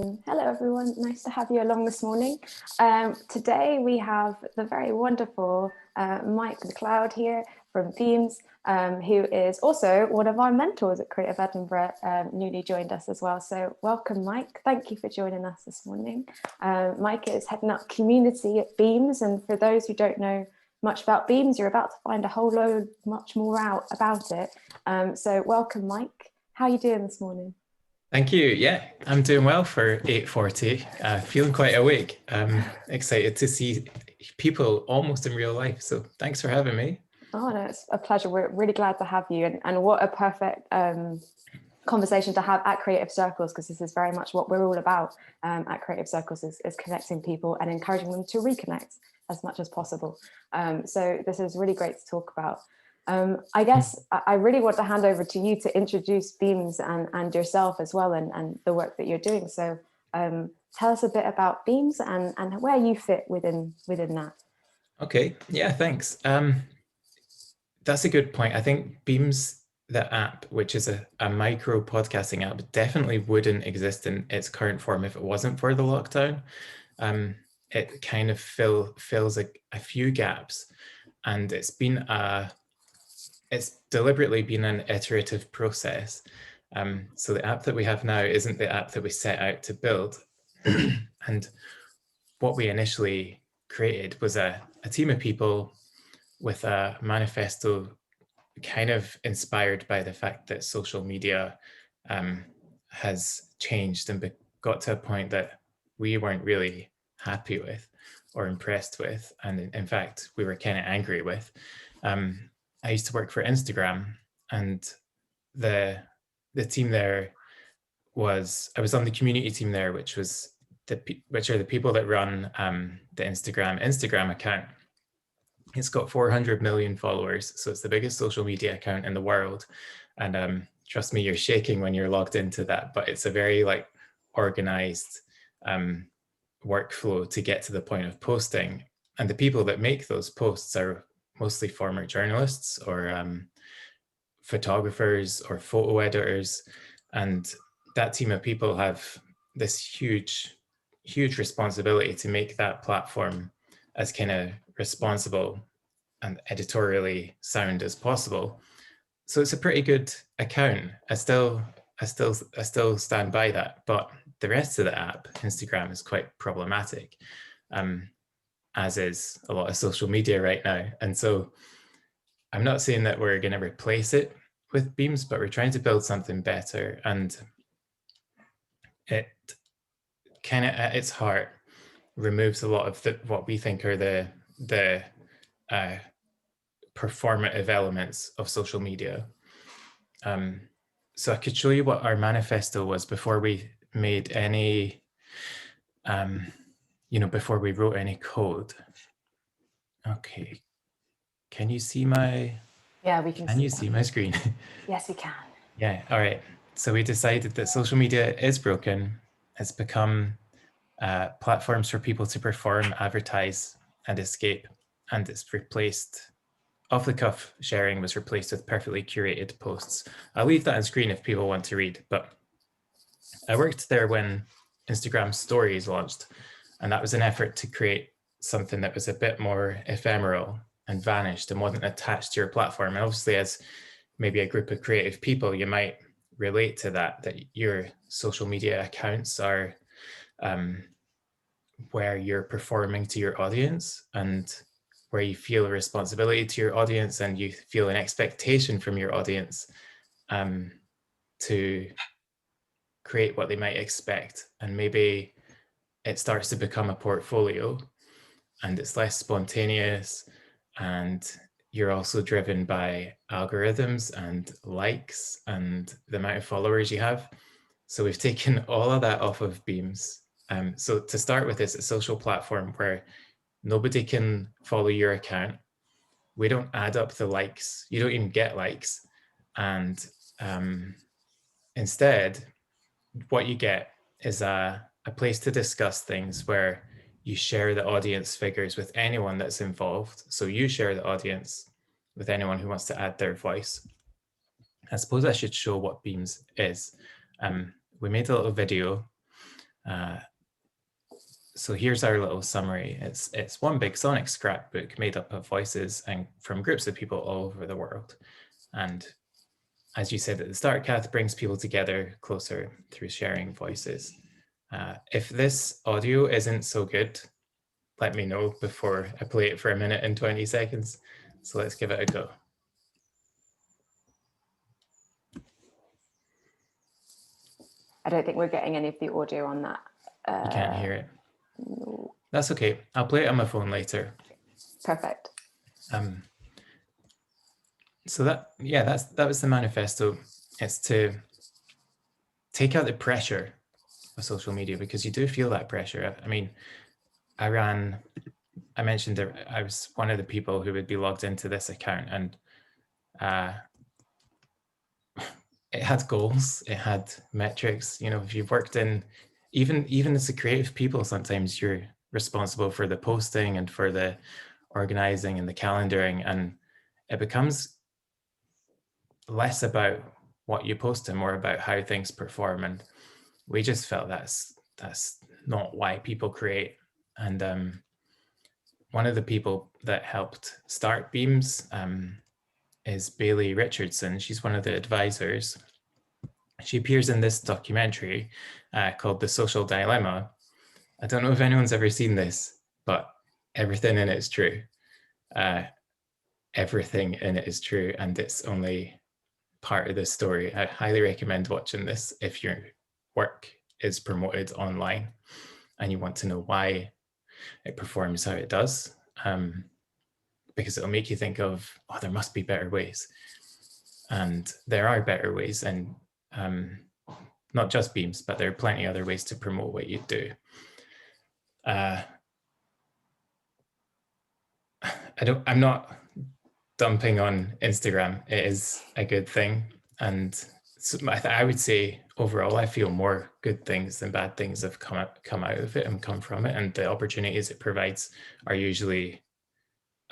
Hello everyone, nice to have you along this morning. Today we have the very wonderful Mike MacLeod here from Themes, who is also one of our mentors at Creative Edinburgh, newly joined us as well. So welcome Mike, thank you for joining us this morning. Mike is heading up community at Beams, and for those who don't know much about Beams, you're about to find a whole load much more out about it. So welcome Mike, how are you doing this morning? Thank you. Yeah, I'm doing well for 8:40. Feeling quite awake. Excited to see people almost in real life. So thanks for having me. Oh, no, it's a pleasure. We're really glad to have you. And what a perfect conversation to have at Creative Circles, because this is very much what we're all about at Creative Circles is connecting people and encouraging them to reconnect as much as possible. So this is really great to talk about. I guess I really want to hand over to you to introduce Beams and yourself as well, and the work that you're doing. So tell us a bit about Beams and where you fit within that. Okay, yeah, thanks. That's a good point. I think Beams, the app, which is a micro podcasting app, definitely wouldn't exist in its current form if it wasn't for the lockdown. It kind of fills a few gaps, and it's deliberately been an iterative process. So the app that we have now isn't the app that we set out to build. And what we initially created was a team of people with a manifesto kind of inspired by the fact that social media has changed and got to a point that we weren't really happy with or impressed with. And in fact, we were kind of angry with. I used to work for Instagram, and the team there I was on the community team there, which are the people that run the Instagram account. It's got 400 million followers, so it's the biggest social media account in the world. And trust me, you're shaking when you're logged into that, but it's a very organized workflow to get to the point of posting. And the people that make those posts are mostly former journalists or photographers or photo editors. And that team of people have this huge responsibility to make that platform as kind of responsible and editorially sound as possible. So it's a pretty good account. I still stand by that, but the rest of the app, Instagram, is quite problematic. As is a lot of social media right now. And so I'm not saying that we're going to replace it with Beams, but we're trying to build something better. And it kind of at its heart removes a lot of what we think are the performative elements of social media. So I could show you what our manifesto was before we made any before we wrote any code. Okay. Can you see my... Yeah, we can. Can you see my screen? Yes, we can. Yeah, all right. So we decided that social media is broken. It's become platforms for people to perform, advertise, and escape. And it's replaced, off-the-cuff sharing was replaced with perfectly curated posts. I'll leave that on screen if people want to read, but I worked there when Instagram Stories launched, and that was an effort to create something that was a bit more ephemeral and vanished and wasn't attached to your platform. And obviously, as maybe a group of creative people, you might relate to that your social media accounts are where you're performing to your audience and where you feel a responsibility to your audience and you feel an expectation from your audience to create what they might expect. And maybe it starts to become a portfolio and it's less spontaneous, and you're also driven by algorithms and likes and the amount of followers you have. So we've taken all of that off of Beams. So to start with, it's a social platform where nobody can follow your account. We don't add up the likes. You don't even get likes. And instead, what you get is a place to discuss things where you share the audience figures with anyone that's involved. So you share the audience with anyone who wants to add their voice. I suppose I should show what Beams is. We made a little video So here's our little summary. It's one big sonic scrapbook made up of voices and from groups of people all over the world. And as you said at the start, Kath, brings people together closer through sharing voices. If this audio isn't so good, let me know before I play it for a minute and 20 seconds. So let's give it a go. I don't think we're getting any of the audio on that. You can't hear it? No. That's okay. I'll play it on my phone later. Perfect. So that was the manifesto. It's to take out the pressure of social media, because you do feel that pressure. I mean, I mentioned that I was one of the people who would be logged into this account, and it had goals, it had metrics. You know, if you've worked in, even as a creative people, sometimes you're responsible for the posting and for the organizing and the calendaring, and it becomes less about what you post and more about how things perform. And we just felt that's not why people create. And one of the people that helped start Beams is Bailey Richardson. She's one of the advisors. She appears in this documentary called The Social Dilemma. I don't know if anyone's ever seen this, but everything in it is true. Everything in it is true, and it's only part of the story. I highly recommend watching this if your work is promoted online and you want to know why it performs how it does, because it'll make you think of, oh, there must be better ways. And there are better ways, and not just Beams, but there are plenty other ways to promote what you do. I'm not dumping on Instagram. It is a good thing. And so I would say overall, I feel more good things than bad things have come out of it and come from it. And the opportunities it provides are usually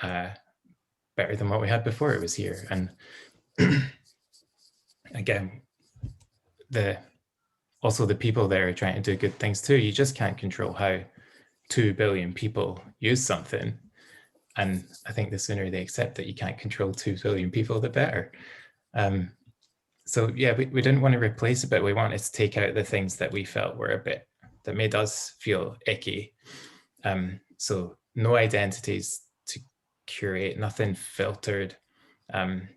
better than what we had before it was here. And again, also the people there are trying to do good things too. You just can't control how 2 billion people use something. And I think the sooner they accept that you can't control 2 billion people, the better. So yeah, we didn't want to replace it, but we wanted to take out the things that we felt were that made us feel icky. So no identities to curate, nothing filtered,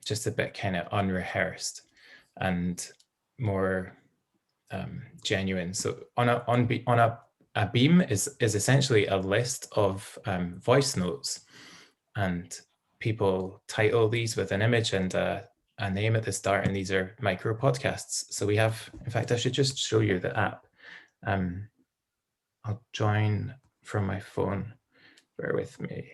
just a bit kind of unrehearsed and more genuine. So on a beam is essentially a list of voice notes, and people title these with an image and a name at the start, and these are micro podcasts. So we have, in fact, I should just show you the app. I'll join from my phone, bear with me.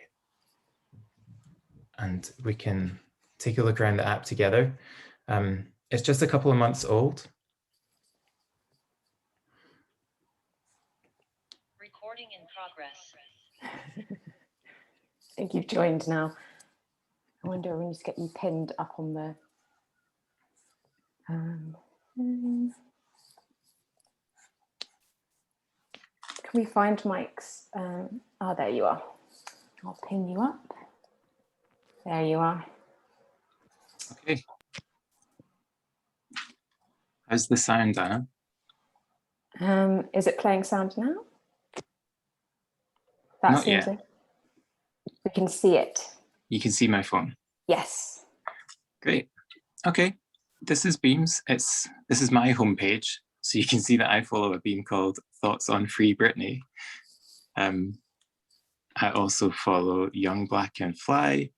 And we can take a look around the app together. It's just a couple of months old. Recording in progress. I think you've joined now. I wonder, we need to get you pinned up on the... Can we find Mike's? Oh, there you are. I'll pin you up. There you are. Okay. How's the sound, Anna? Is it playing sound now? Not yet. We can see it. You can see my phone. Yes. Great. Okay. This is Beams. This is my homepage. So you can see that I follow a beam called Thoughts on Free Britney. I also follow Young Black and Fly,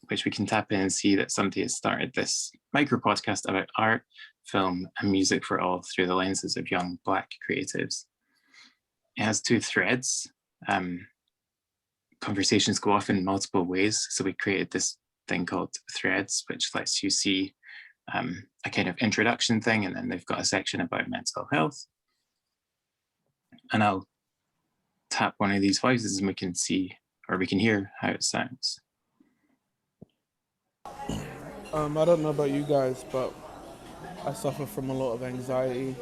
which we can tap in and see that somebody has started this micro podcast about art, film, and music for all through the lenses of young Black creatives. It has 2 threads. Conversations go off in multiple ways. So we created this thing called Threads, which lets you see a kind of introduction thing, and then they've got a section about mental health. And I'll tap one of these voices and we can see, or we can hear how it sounds. I don't know about you guys, but I suffer from a lot of anxiety,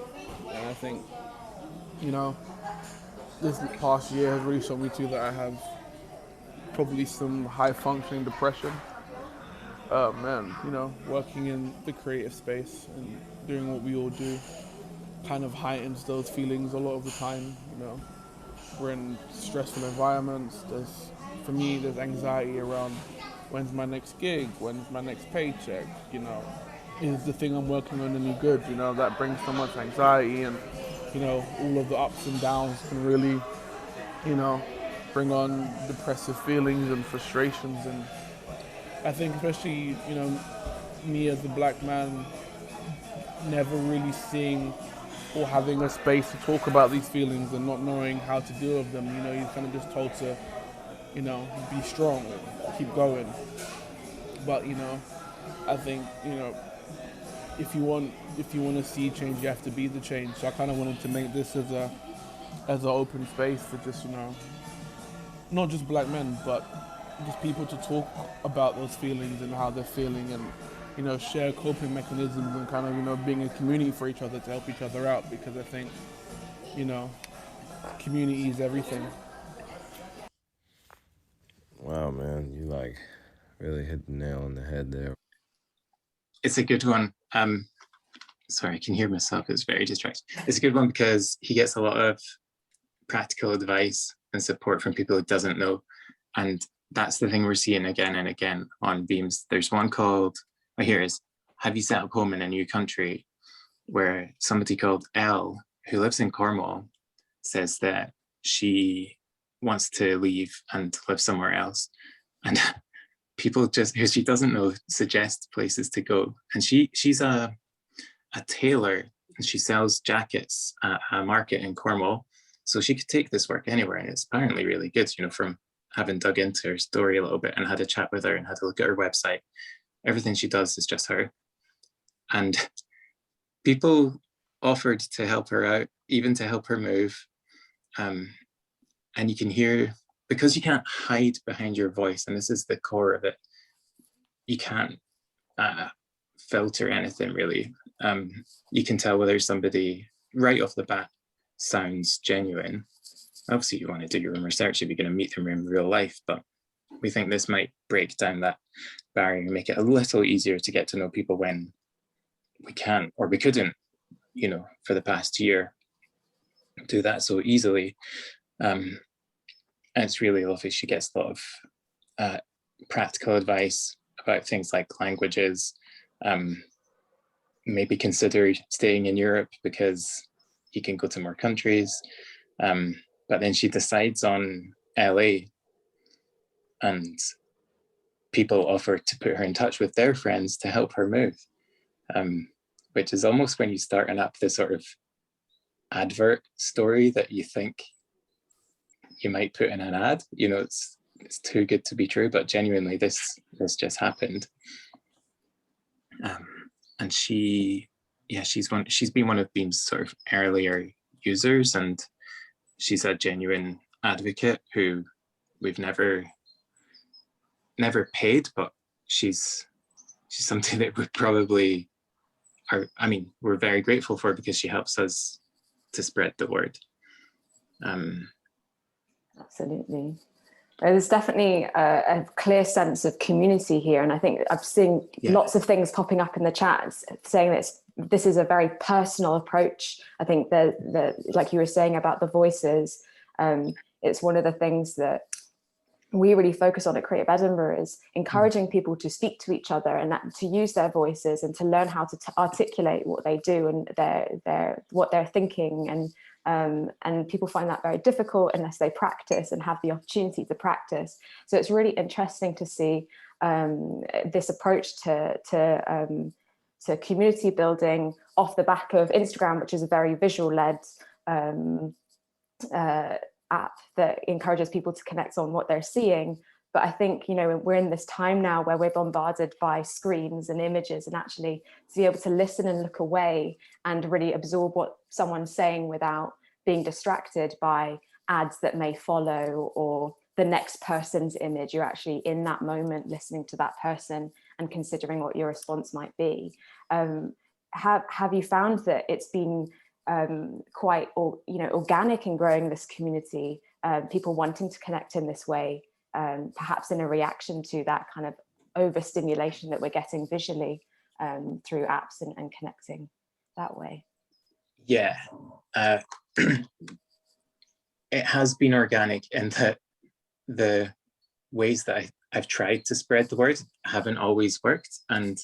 and I think You know, this past year has really shown me too that I have probably some high functioning depression. Man, you know, working in the creative space and doing what we all do kind of heightens those feelings a lot of the time. You know, we're in stressful environments. For me, there's anxiety around when's my next gig, when's my next paycheck. You know, is the thing I'm working on any good? You know, that brings so much anxiety, and you know, all of the ups and downs can really, you know, bring on depressive feelings and frustrations. And I think especially, you know, me as a black man, never really seeing or having a space to talk about these feelings and not knowing how to deal with them. You know, you're kind of just told to, you know, be strong and keep going. But, you know, I think, you know, if you want to see change, you have to be the change. So I kind of wanted to make this as an open space for just, you know, not just black men, but just people to talk about those feelings and how they're feeling, and you know, share coping mechanisms, and kind of, you know, being a community for each other to help each other out, because I think, you know, community is everything. Wow, man, you like really hit the nail on the head there. It's a good one. Sorry, I can hear myself. It's very distracting. It's a good one because he gets a lot of practical advice and support from people who doesn't know. And that's the thing we're seeing again and again on Beams. There's one called, oh, here it is, Have You Set Up Home in a New Country? Where somebody called Elle, who lives in Cornwall, says that she wants to leave and live somewhere else. And people just, who she doesn't know, suggest places to go. And she's a tailor, and she sells jackets at a market in Cornwall. So she could take this work anywhere, and it's apparently really good, you know, from having dug into her story a little bit and had a chat with her and had a look at her website. Everything she does is just her. And people offered to help her out, even to help her move. And you can hear, because you can't hide behind your voice, and this is the core of it, you can't filter anything really. You can tell whether somebody right off the bat sounds genuine. Obviously you want to do your own research if you're going to meet them in real life, but we think this might break down that barrier and make it a little easier to get to know people when we can't, or we couldn't, you know, for the past year, do that so easily. And it's really lovely. She gets a lot of practical advice about things like languages. Maybe consider staying in Europe because you can go to more countries. But then she decides on LA, and people offer to put her in touch with their friends to help her move, which is almost, when you start an app, this sort of advert story that you think you might put in an ad. You know, it's too good to be true, but genuinely this just happened. And she's been one of Beam's sort of earlier users, and she's a genuine advocate who we've never paid, but she's something that we probably are, I mean, we're very grateful for, because she helps us to spread the word. Absolutely. There's definitely a clear sense of community here, and I think I've seen lots of things popping up in the chat saying that this is a very personal approach. I think that like you were saying about the voices, it's one of the things that we really focus on at Creative Edinburgh, is encouraging people to speak to each other and to use their voices and to learn how to articulate what they do and what they're thinking. And people find that very difficult unless they practice and have the opportunity to practice. So it's really interesting to see this approach to community building off the back of Instagram, which is a very visual-led app that encourages people to connect on what they're seeing. But I think, you know, we're in this time now where we're bombarded by screens and images, and actually to be able to listen and look away and really absorb what someone's saying without being distracted by ads that may follow or the next person's image. You're actually in that moment listening to that person and considering what your response might be. Have you found that it's been quite, organic in growing this community, people wanting to connect in this way, perhaps in a reaction to that kind of overstimulation that we're getting visually through apps and connecting that way. Yeah, it has been organic in that the ways that I've tried to spread the word haven't always worked. And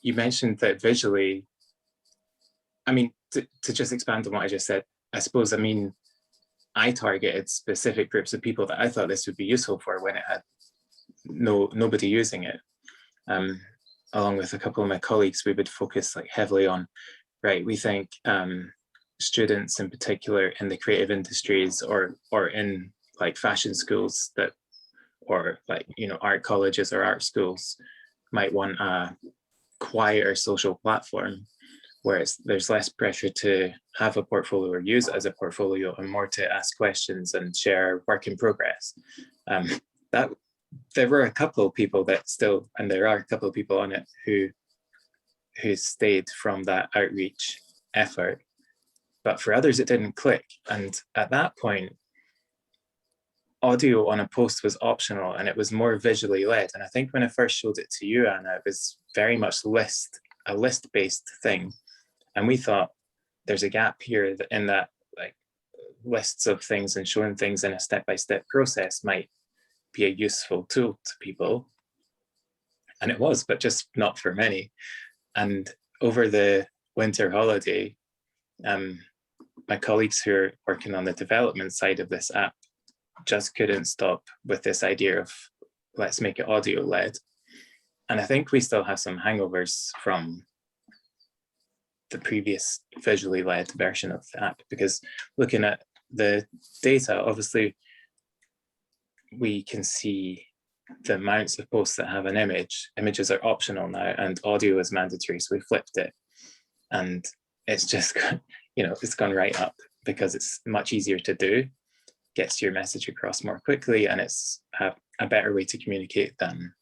you mentioned that visually, I mean, to just expand on what I just said, I suppose, I mean, I targeted specific groups of people that I thought this would be useful for when it had nobody using it. Along with a couple of my colleagues, we would focus like heavily on, right, we think students in particular in the creative industries or in like fashion schools that, or like, art colleges or art schools might want a quieter social platform where there's less pressure to have a portfolio or use it as a portfolio and more to ask questions and share work in progress. That there were a couple of people that still, and there are a couple of people on it who stayed from that outreach effort, but for others it didn't click. And at that point, audio on a post was optional and it was more visually led. And I think when I first showed it to you, Anna, it was very much a list-based thing. And we thought there's a gap here in that, like, lists of things and showing things in a step-by-step process might be a useful tool to people. And it was, but just not for many. And over the winter holiday, my colleagues who are working on the development side of this app just couldn't stop with this idea of let's make it audio led. And I think we still have some hangovers from the previous visually led version of the app, because looking at the data, obviously we can see the amounts of posts that have an image. Images are optional now and audio is mandatory, so we flipped it, and it's just it's gone right up because it's much easier to do, gets your message across more quickly, and it's a better way to communicate than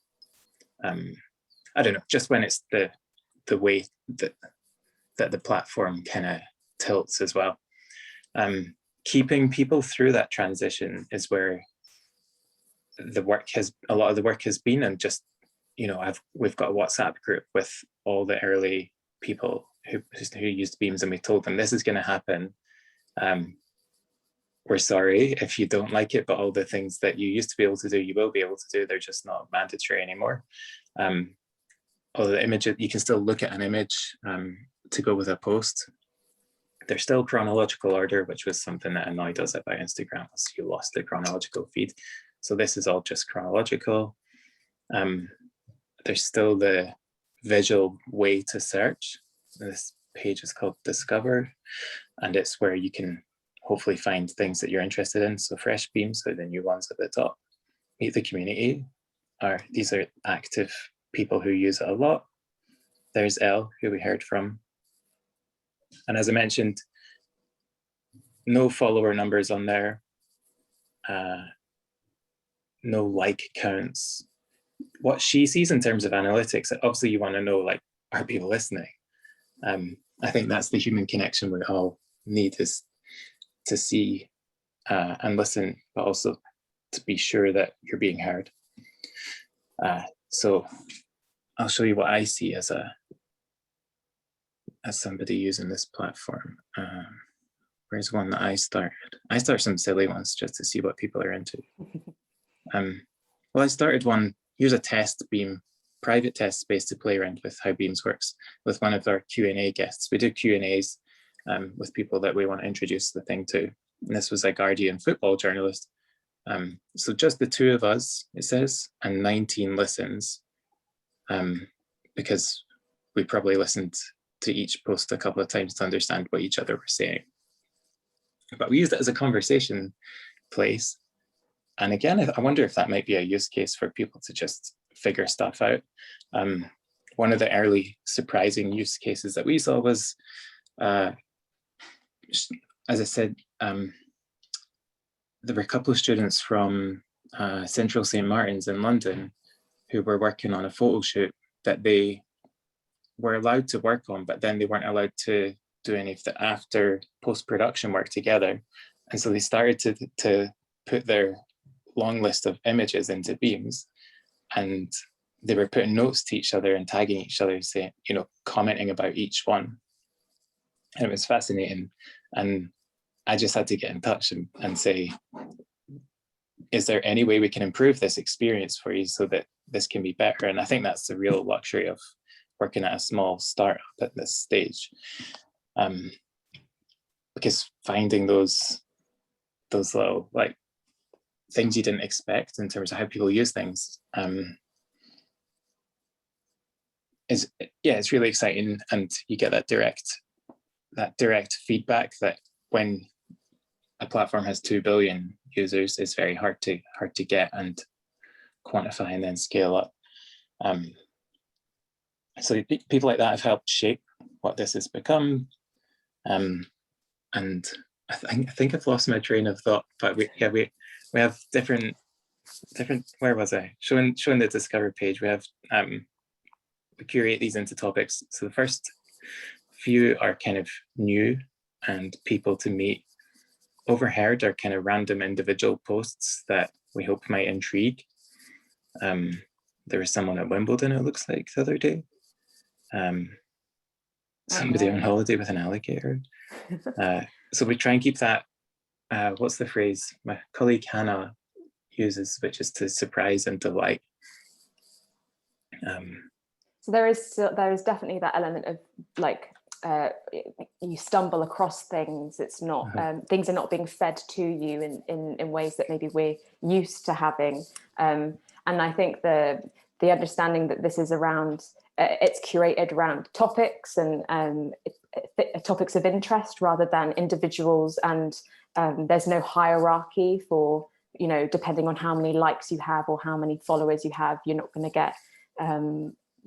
I don't know, just when it's the way that the platform kind of tilts as well. Keeping people through that transition is where a lot of the work has been, and just we've got a WhatsApp group with all the early people who used Beams, and we told them this is going to happen. We're sorry if you don't like it, but all the things that you used to be able to do, you will be able to do. They're just not mandatory anymore. Although the image, you can still look at an image to go with a post. There's still chronological order, which was something that annoyed us about Instagram, was you lost the chronological feed. So this is all just chronological. There's still the visual way to search. This page is called Discover, and it's where you can hopefully find things that you're interested in. So fresh beams are the new ones at the top. Meet the community. These are active people who use it a lot. There's Elle, who we heard from. And as I mentioned, no follower numbers on there. No like counts. What she sees in terms of analytics, obviously you want to know, like, are people listening? I think that's the human connection we all need, is to see and listen, but also to be sure that you're being heard. So I'll show you what I see as somebody using this platform. Where's one that I started? I start some silly ones just to see what people are into. Well, I started one. Here's a test beam, private test space to play around with how Beams works with one of our Q&A guests. We do Q&As with people that we want to introduce the thing to. And this was a Guardian football journalist. So just the two of us, it says, and 19 listens, because we probably listened to each post a couple of times to understand what each other were saying. But we used it as a conversation place. And again, I wonder if that might be a use case for people to just figure stuff out. One of the early surprising use cases that we saw was, as I said, there were a couple of students from Central St. Martin's in London who were working on a photo shoot that they were allowed to work on, but then they weren't allowed to do any of the after post-production work together. And so they started to put their long list of images into Beams, and they were putting notes to each other and tagging each other, saying, you know, commenting about each one. And it was fascinating. And I just had to get in touch and say, is there any way we can improve this experience for you so that this can be better? And I think that's the real luxury of working at a small startup at this stage. Because finding those little like things you didn't expect in terms of how people use things it's really exciting, and you get that direct feedback that when a platform has 2 billion users, it's very hard to get and quantify and then scale up. So people like that have helped shape what this has become. And I think I've lost my train of thought, but we have different, where was I? Showing the Discover page, we have, we curate these into topics. So the first few are kind of new and people to meet. Overheard are kind of random individual posts that we hope might intrigue. There was someone at Wimbledon, it looks like, the other day. Somebody on holiday with an alligator. So we try and keep that, what's the phrase my colleague Hannah uses, which is to surprise and delight. So there is definitely that element of like, you stumble across things. It's not, things are not being fed to you in ways that maybe we're used to having. And I think the understanding that this is around, it's curated around topics and topics of interest rather than individuals, and there's no hierarchy for, you know, depending on how many likes you have or how many followers you have, you're not going to get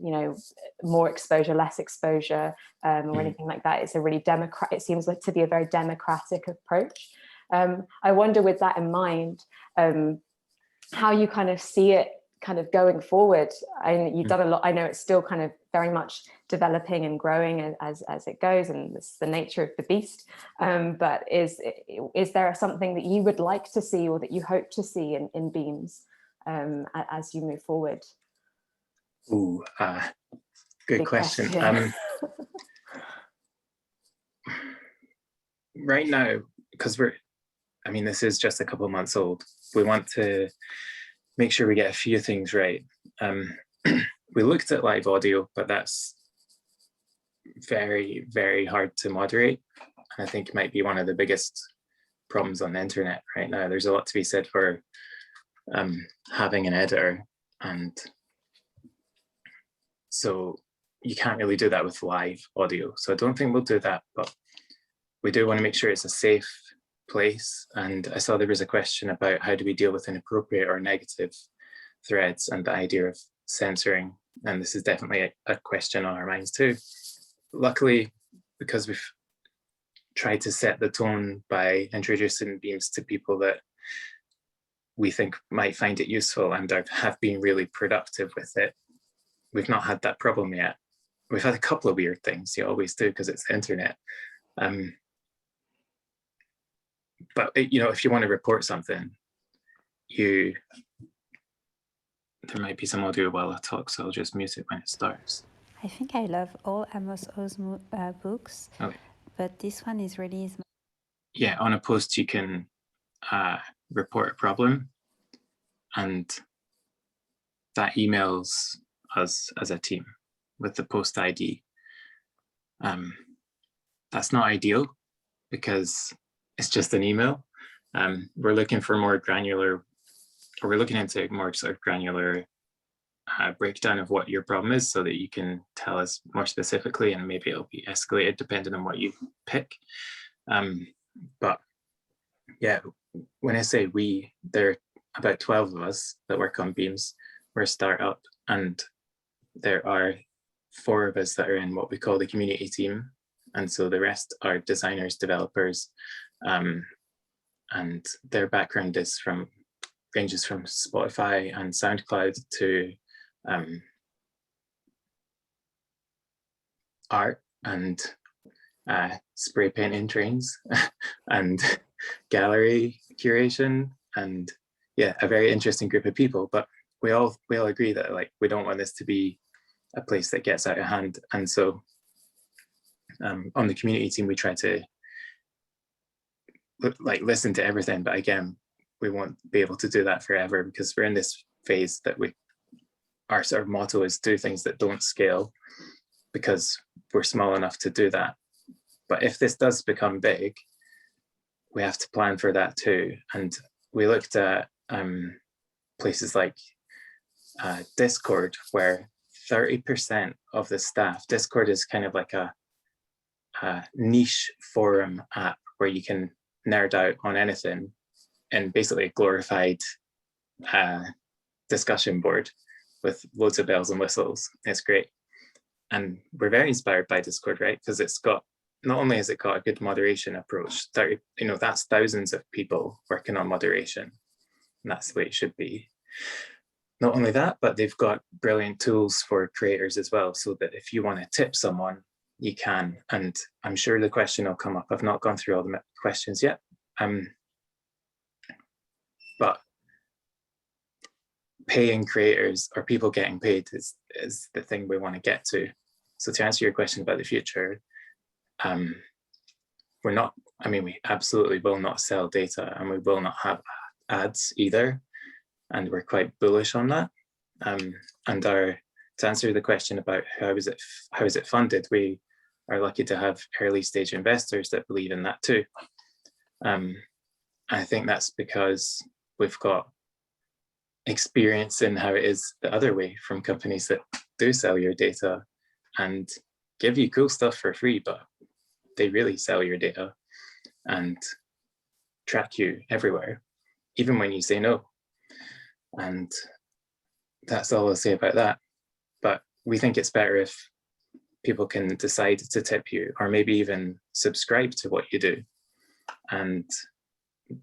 you know, more exposure, less exposure, or anything like that. It's a really it seems like to be a very democratic approach. I wonder, with that in mind, how you kind of see it kind of going forward. You've done a lot. I know it's still kind of very much developing and growing as it goes, and it's the nature of the beast. But is there something that you would like to see or that you hope to see in Beams as you move forward? Ooh, good question. Right now, because this is just a couple of months old, we want to make sure we get a few things right. We looked at live audio, but that's very, very hard to moderate. And I think it might be one of the biggest problems on the internet right now. There's a lot to be said for having an editor, and so you can't really do that with live audio. So I don't think we'll do that, but we do want to make sure it's a safe place. And I saw there was a question about how do we deal with inappropriate or negative threads and the idea of censoring. And this is definitely a question on our minds too. Luckily, because we've tried to set the tone by introducing Beams to people that we think might find it useful and have been really productive with it, we've not had that problem yet. We've had a couple of weird things, you always do because it's the internet. But if you want to report something, there might be some audio while I talk, so I'll just mute it when it starts. I think I love all Amos Oz books, but this one is really... Yeah, on a post you can report a problem, and that emails us as a team with the post ID. That's not ideal because it's just an email. We're looking for more granular, or we're looking into more sort of granular breakdown of what your problem is so that you can tell us more specifically, and maybe it'll be escalated depending on what you pick. But yeah, when I say we, there are about 12 of us that work on Beams. We're a startup, and there are 4 of us that are in what we call the community team. And so the rest are designers, developers, and their background ranges from Spotify and SoundCloud to art and spray painting trains and gallery curation, and yeah, a very interesting group of people. But we all agree that like we don't want this to be a place that gets out of hand. And so on the community team, we try to like listen to everything, but again, we won't be able to do that forever, because we're in this phase that our sort of motto is do things that don't scale, because we're small enough to do that. But if this does become big, we have to plan for that too. And we looked at places like Discord, where 30% of the staff, Discord is kind of like a niche forum app where you can nerd out on anything, and basically a glorified discussion board with loads of bells and whistles. It's great. And we're very inspired by Discord, right? Because it's got, not only has it got a good moderation approach, that's thousands of people working on moderation, and that's the way it should be. Not only that, but they've got brilliant tools for creators as well, so that if you want to tip someone, you can. And I'm sure the question will come up. I've not gone through all the questions yet. But paying creators, or people getting paid, is the thing we want to get to. So to answer your question about the future, we absolutely will not sell data, and we will not have ads either. And we're quite bullish on that. And to answer the question about how is it funded, we are lucky to have early stage investors that believe in that too. I think that's because we've got experience in how it is the other way, from companies that do sell your data and give you cool stuff for free, but they really sell your data and track you everywhere, even when you say no. And that's all I'll say about that. But we think it's better if people can decide to tip you, or maybe even subscribe to what you do. And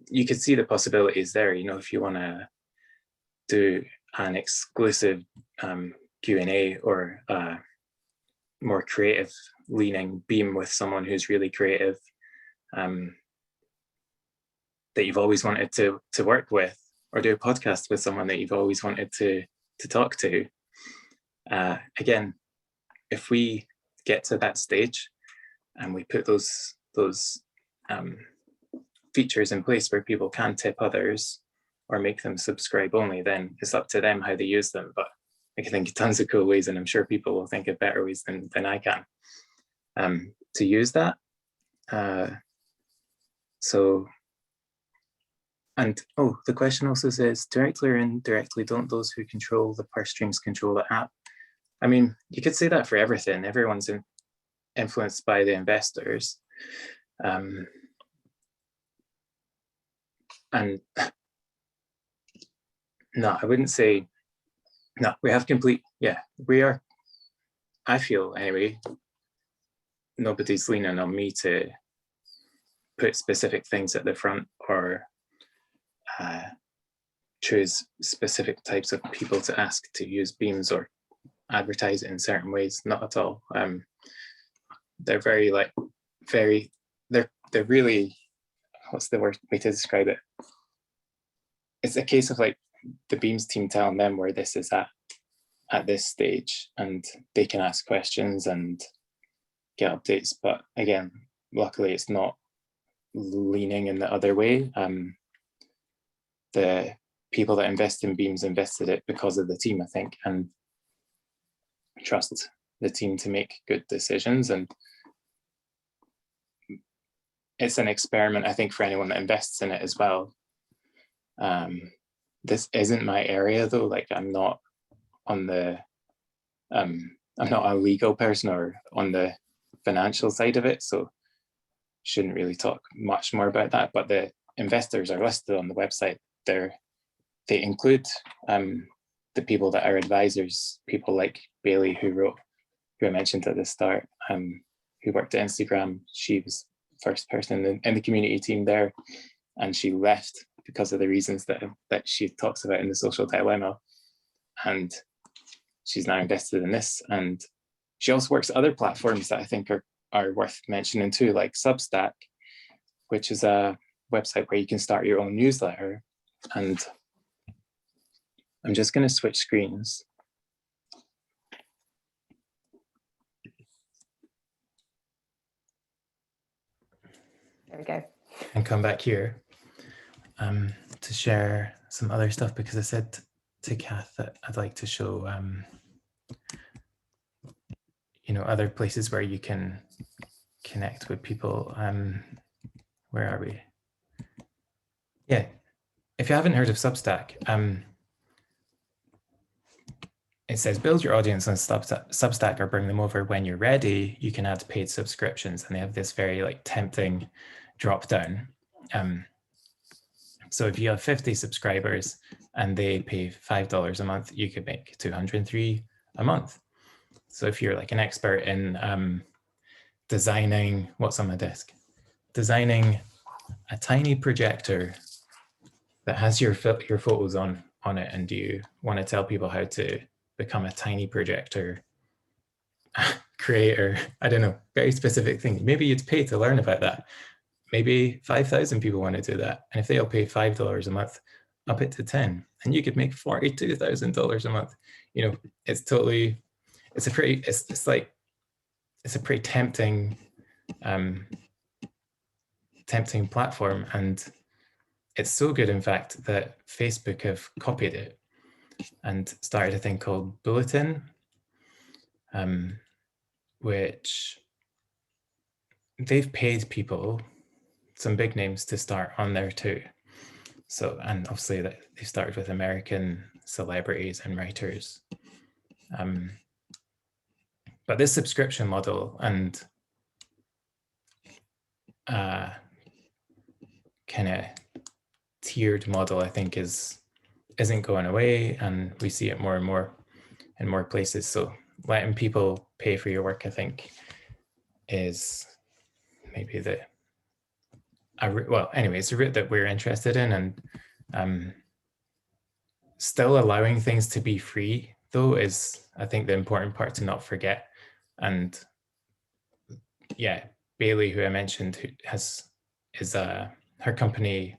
you could see the possibilities there. If you want to do an exclusive Q&A, or more creative leaning beam with someone who's really creative, that you've always wanted to work with, or do a podcast with someone that you've always wanted to talk to. Again, if we get to that stage and we put those features in place where people can tip others or make them subscribe only, then it's up to them how they use them. But I can think of tons of cool ways, and I'm sure people will think of better ways than I can to use that. The question also says, directly or indirectly, don't those who control the purse strings control the app? I mean, you could say that for everything. Everyone's influenced by the investors. And no, I wouldn't say, no, we have we are, I feel anyway, nobody's leaning on me to put specific things at the front, or choose specific types of people to ask to use beams or advertise it in certain ways. Not at all. They're they're really, what's the word way to describe it? It's a case of like the beams team telling them where this is at this stage, and they can ask questions and get updates. But again, luckily it's not leaning in the other way. The people that invest in beams invested it because of the team, I think, and trust the team to make good decisions. And it's an experiment, I think, for anyone that invests in it as well. This isn't my area though. Like, I'm not on the I'm not a legal person or on the financial side of it, so shouldn't really talk much more about that. But the investors are listed on the website. They include the people that are advisors, people like Bailey, who I mentioned at the start, who worked at Instagram. She was the first person in the community team there, and she left because of the reasons that she talks about in The Social Dilemma. And she's now invested in this. And she also works at other platforms that I think are are worth mentioning too, like Substack, which is a website where you can start your own newsletter. And I'm just going to switch screens. There we go. And come back here to share some other stuff, because I said to Kath that I'd like to show you know, other places where you can connect with people. Where are we? Yeah, if you haven't heard of Substack, it says build your audience on Substack or bring them over when you're ready. You can add paid subscriptions, and they have this very like tempting drop down. So if you have 50 subscribers and they pay $5 a month, you could make 203 a month. So if you're like an expert in designing, what's on my desk? Designing a tiny projector that has your photos on it, and you want to tell people how to become a tiny projector creator, I don't know, very specific thing. Maybe you'd pay to learn about that. Maybe 5,000 people want to do that. And if they all pay $5 a month, up it to 10, and you could make $42,000 a month. You know, it's totally, it's a pretty tempting, tempting platform. And it's so good, in fact, that Facebook have copied it and started a thing called Bulletin, which they've paid people, some big names, to start on there too. So, and obviously that they started with American celebrities and writers. But this subscription model and kind of tiered model, I think, isn't going away, and we see it more and more in more places. So letting people pay for your work, I think, is maybe well, anyway, it's a route that we're interested in. And still allowing things to be free, though, is, I think, the important part to not forget. And yeah, Bailey, who I mentioned, her company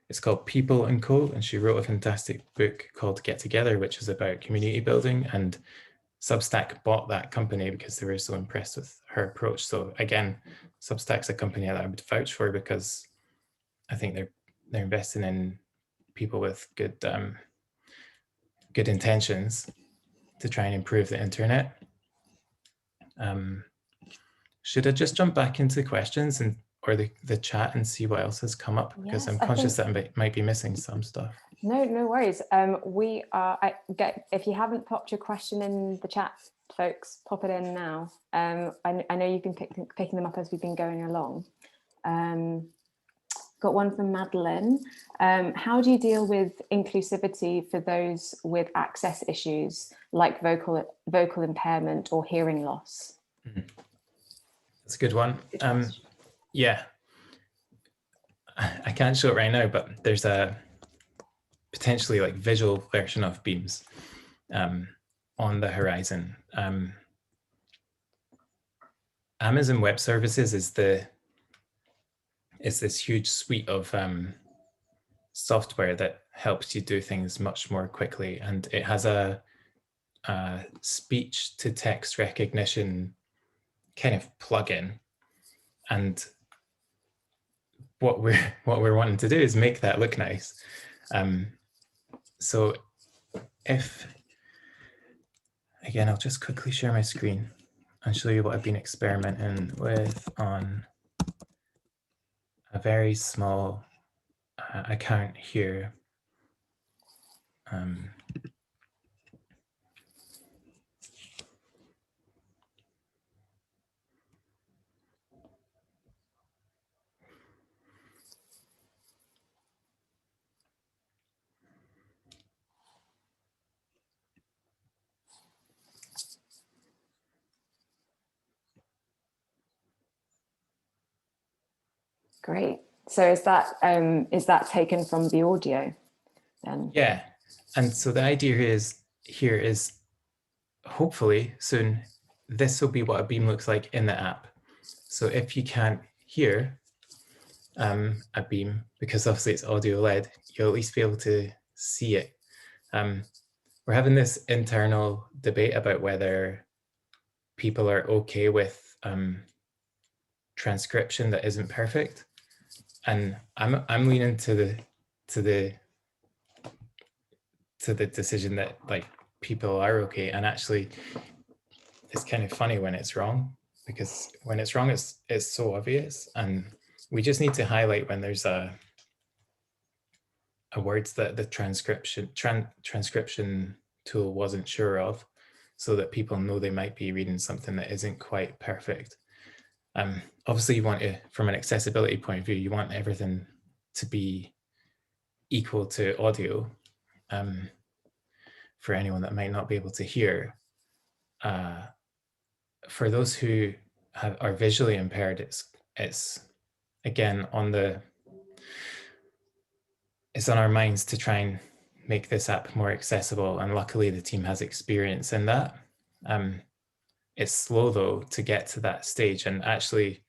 is called People & Co, and she wrote a fantastic book called Get Together, which is about community building, and Substack bought that company because they were so impressed with her approach. So again, Substack's a company that I would vouch for, because I think they're investing in people with good intentions to try and improve the internet. Should I just jump back into questions or the chat and see what else has come up? Because Yes, I'm conscious that I might be missing some stuff. No worries. If you haven't popped your question in the chat, folks, pop it in now. I know you've been picking them up as we've been going along. Got one from Madeline. How do you deal with inclusivity for those with access issues like vocal impairment or hearing loss? Mm-hmm. That's a good one. Yeah, I can't show it right now, but there's a potentially like visual version of Beams on the horizon. Amazon Web Services is this huge suite of software that helps you do things much more quickly, and it has a speech to text recognition kind of plugin. And what we're wanting to do is make that look nice. So again, I'll just quickly share my screen and show you what I've been experimenting with on a very small account here. Great. So is that taken from the audio then? Yeah. And so the idea here is hopefully soon this will be what a beam looks like in the app. So if you can't hear a beam, because obviously it's audio led, you'll at least be able to see it. We're having this internal debate about whether people are okay with transcription that isn't perfect, and I'm leaning to the decision that like people are okay. And actually, it's kind of funny when it's wrong, because when it's wrong, it's so obvious, and we just need to highlight when there's a words that the transcription tool wasn't sure of, so that people know they might be reading something that isn't quite perfect. Obviously, you want to, from an accessibility point of view, you want everything to be equal to audio. For anyone that might not be able to hear, for those who are visually impaired, it's again it's on our minds to try and make this app more accessible, and luckily the team has experience in that. It's slow though to get to that stage, and actually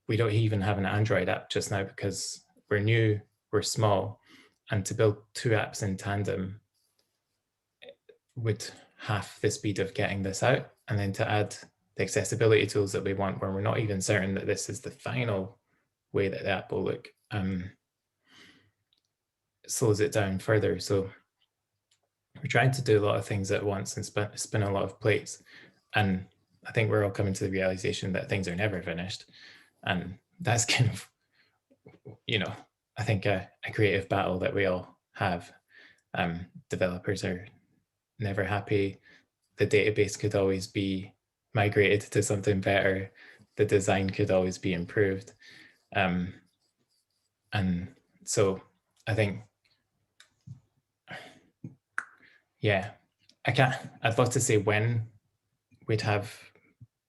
we don't even have an Android app just now because we're new, we're small, and to build 2 apps in tandem would half the speed of getting this out, and then to add the accessibility tools that we want, where we're not even certain that this is the final way that the app will look, slows it down further. So we're trying to do a lot of things at once and spin a lot of plates, and I think we're all coming to the realization that things are never finished, and that's kind of, you know, I think a creative battle that we all have. Developers are never happy. The database could always be migrated to something better. The design could always be improved. And so I think, yeah, I'd love to say when we'd have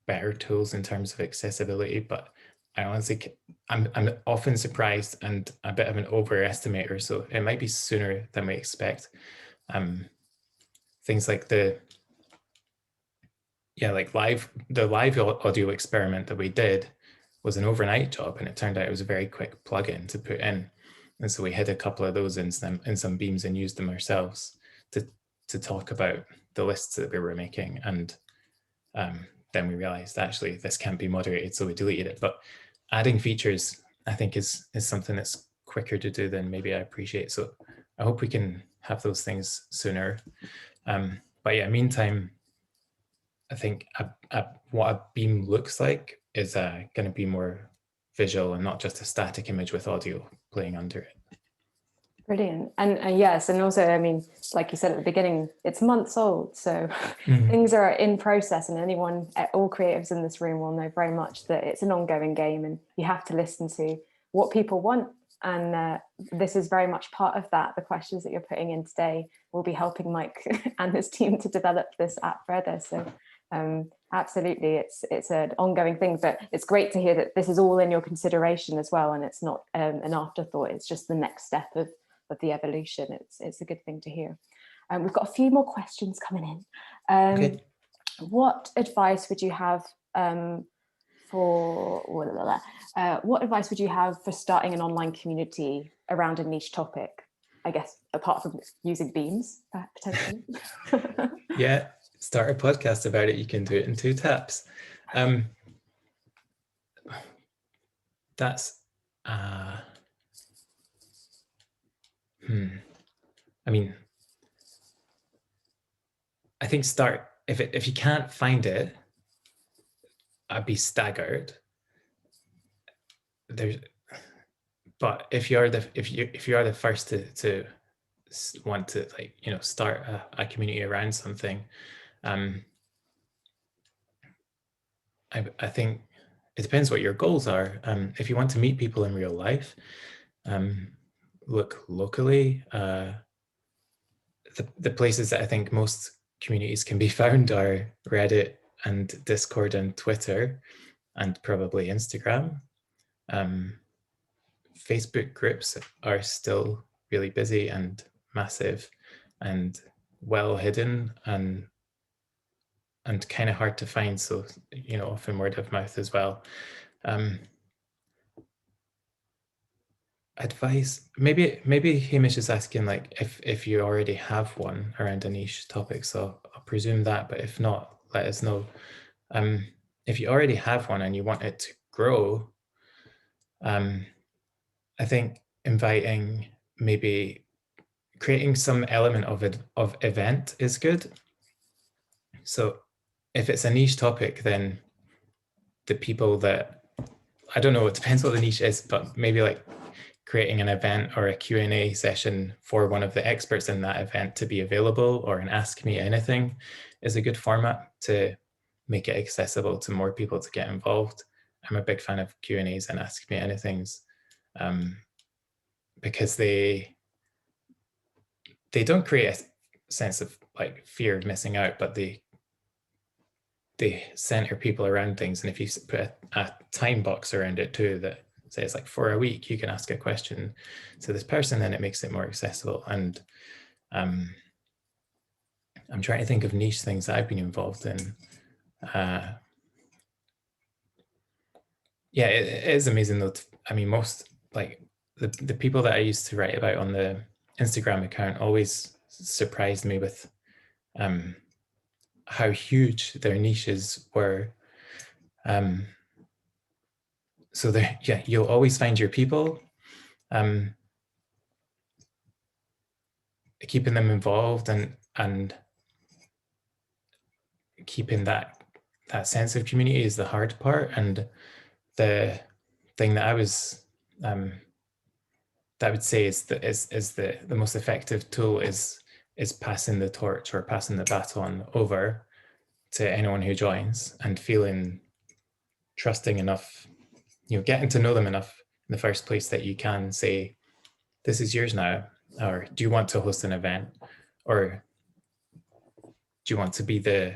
better tools in terms of accessibility, but I honestly, I'm often surprised and a bit of an overestimator, so it might be sooner than we expect. Things like the live audio experiment that we did was an overnight job, and it turned out it was a very quick plugin to put in. And so we hid a couple of those in some beams and used them ourselves to talk about the lists that we were making. And then we realized actually this can't be moderated, so we deleted it. But adding features, I think, is something that's quicker to do than maybe I appreciate. So I hope we can have those things sooner. But yeah, meantime, I think what a beam looks like is going to be more visual and not just a static image with audio playing under it. Brilliant. And yes, and also, I mean, like you said at the beginning, it's months old, so things are in process, and all creatives in this room will know very much that it's an ongoing game, and you have to listen to what people want. And this is very much part of that. The questions that you're putting in today will be helping Mike and his team to develop this app further. So absolutely, it's an ongoing thing, but it's great to hear that this is all in your consideration as well, and it's not an afterthought. It's just the next step of the evolution. It's a good thing to hear. We've got a few more questions coming in. Okay. What advice would you have for starting an online community around a niche topic? I guess apart from using beams, potentially. Yeah, start a podcast about it. You can do it in 2 taps. That's I mean, I think start, if you can't find it, I'd be staggered. But if you are the first to want to, like, you know, start a community around something, I think it depends what your goals are. If you want to meet people in real life, look locally. The places that I think most communities can be found are Reddit and Discord and Twitter, and probably Instagram. Facebook groups are still really busy and massive and well hidden, and and kind of hard to find. So, you know, often word of mouth as well. Advice, maybe Hamish is asking like if you already have one around a niche topic, so I'll presume that, but if not, let us know. If you already have one and you want it to grow, I think inviting, maybe creating some element of event is good. So if it's a niche topic, then the people that, I don't know, it depends what the niche is, but maybe like creating an event or a Q&A session for one of the experts in that event to be available, or an Ask Me Anything is a good format to make it accessible to more people to get involved. I'm a big fan of Q&As and Ask Me Anythings because they don't create a sense of like fear of missing out, but they center people around things. And if you put a time box around it too, that says like for a week you can ask a question to this person, then it makes it more accessible. And I'm trying to think of niche things that I've been involved in. Yeah, it is amazing though. I mean, most like the people that I used to write about on the Instagram account always surprised me with how huge their niches were. So there, yeah, you'll always find your people. Keeping them involved and keeping that sense of community is the hard part. And the thing that I would say is that is the most effective tool is passing the torch or passing the baton over to anyone who joins, and feeling trusting enough, you know, getting to know them enough in the first place that you can say, this is yours now, or do you want to host an event, or do you want to be the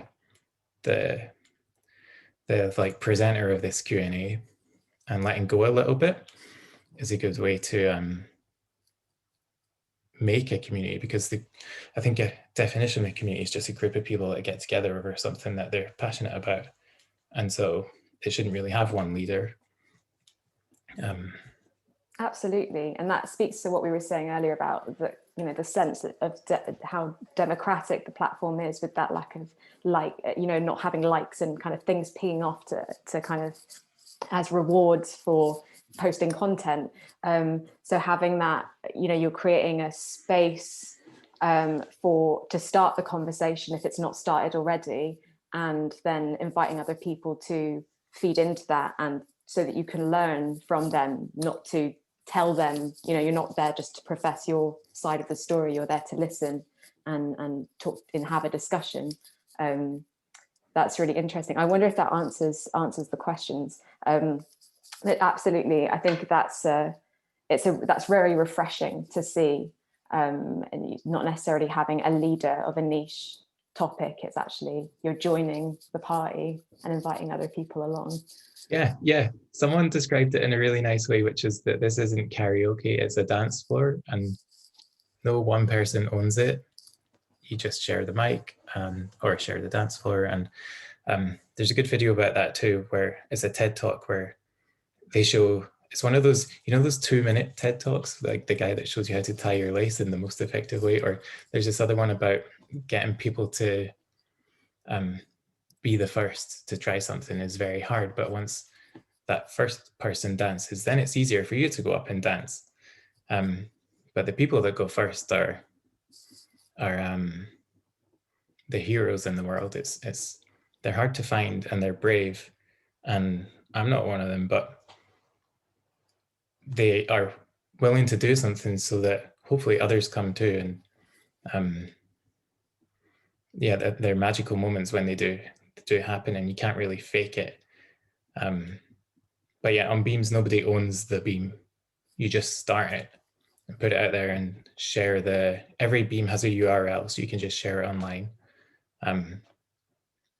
like presenter of this Q&A, and letting go a little bit is a good way to make a community, because I think a definition of a community is just a group of people that get together over something that they're passionate about, and so it shouldn't really have one leader. Absolutely, and that speaks to what we were saying earlier about the, you know, the sense of how democratic the platform is, with that lack of not having likes and kind of things peeing off to kind of as rewards for posting content. So having that, you're creating a space to start the conversation if it's not started already, and then inviting other people to feed into that, and so that you can learn from them, not to tell them, you're not there just to profess your side of the story, you're there to listen and talk and have a discussion. That's really interesting. I wonder if that answers the questions. But absolutely, I think that's very refreshing to see, and not necessarily having a leader of a niche topic. It's actually you're joining the party and inviting other people along. Yeah. Someone described it in a really nice way, which is that this isn't karaoke, it's a dance floor, and no one person owns it. You just share the mic or share the dance floor. And there's a good video about that too, where it's a TED Talk where they show, it's one of those, those 2-minute TED Talks, like the guy that shows you how to tie your lace in the most effective way. Or there's this other one about getting people to be the first to try something is very hard, but once that first person dances, then it's easier for you to go up and dance. But the people that go first are the heroes in the world. They're hard to find and they're brave, and I'm not one of them, but they are willing to do something so that hopefully others come too. And they're magical moments when they do happen, and you can't really fake it. But yeah, on Beams, nobody owns the beam. You just start it and put it out there and share every beam has a URL, so you can just share it online.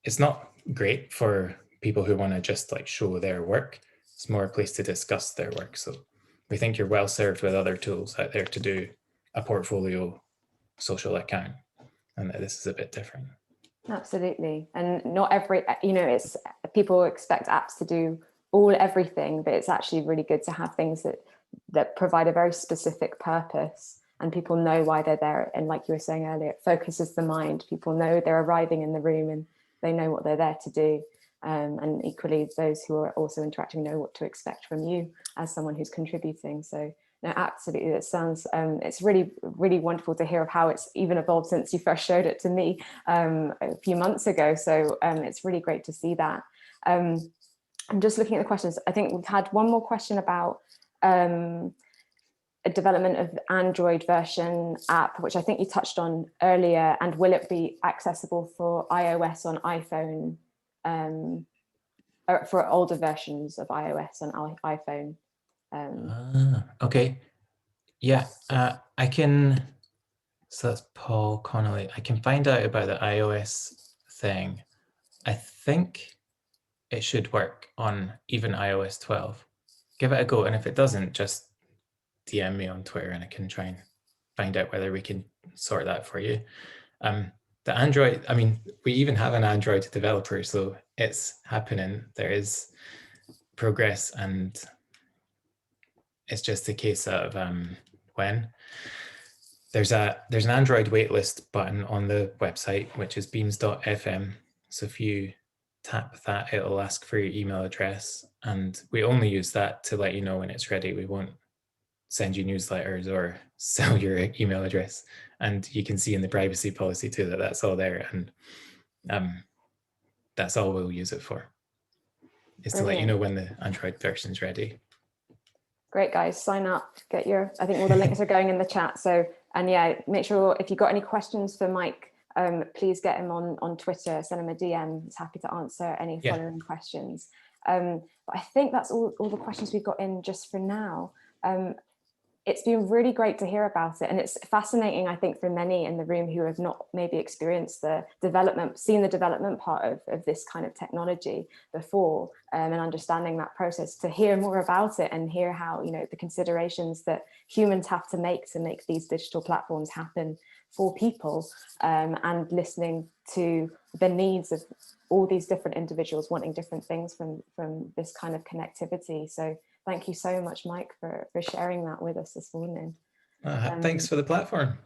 It's not great for people who want to just like show their work. It's more a place to discuss their work. So we think you're well served with other tools out there to do a portfolio social account, and that this is a bit different. Absolutely. And not every, it's, people expect apps to do everything, but it's actually really good to have things that provide a very specific purpose, and people know why they're there. And like you were saying earlier, it focuses the mind. People know they're arriving in the room and they know what they're there to do. And equally, those who are also interacting know what to expect from you as someone who's contributing. So no, absolutely, it sounds, it's really, really wonderful to hear of how it's even evolved since you first showed it to me a few months ago. So it's really great to see that. I'm just looking at the questions. I think we've had one more question about a development of Android version app, which I think you touched on earlier, and will it be accessible for iOS on iPhone, or for older versions of iOS on iPhone? Okay, yeah, I can, so that's Paul Connolly. I can find out about the iOS thing. I think it should work on even iOS 12. Give it a go, and if it doesn't, just DM me on Twitter and I can try and find out whether we can sort that for you. The Android, I mean, we even have an Android developer, so it's happening. There is progress, and it's just a case of when. There's an Android waitlist button on the website, which is beams.fm. So if you tap that, it'll ask for your email address, and we only use that to let you know when it's ready. We won't send you newsletters or sell your email address. And you can see in the privacy policy too that that's all there, and that's all we'll use it for, is to let you know when the Android version's ready. Great, guys, sign up, get your, I think all the links are going in the chat. So, and yeah, make sure if you've got any questions for Mike, please get him on Twitter, send him a DM. He's happy to answer any following questions. But I think that's all the questions we've got in just for now. It's been really great to hear about it, and it's fascinating, I think, for many in the room who have not maybe experienced the development, seen the development part of this kind of technology before, and understanding that process, to hear more about it and hear how, you know, the considerations that humans have to make these digital platforms happen for people, and listening to the needs of all these different individuals wanting different things from this kind of connectivity. So thank you so much, Mike, for sharing that with us this morning. Thanks for the platform.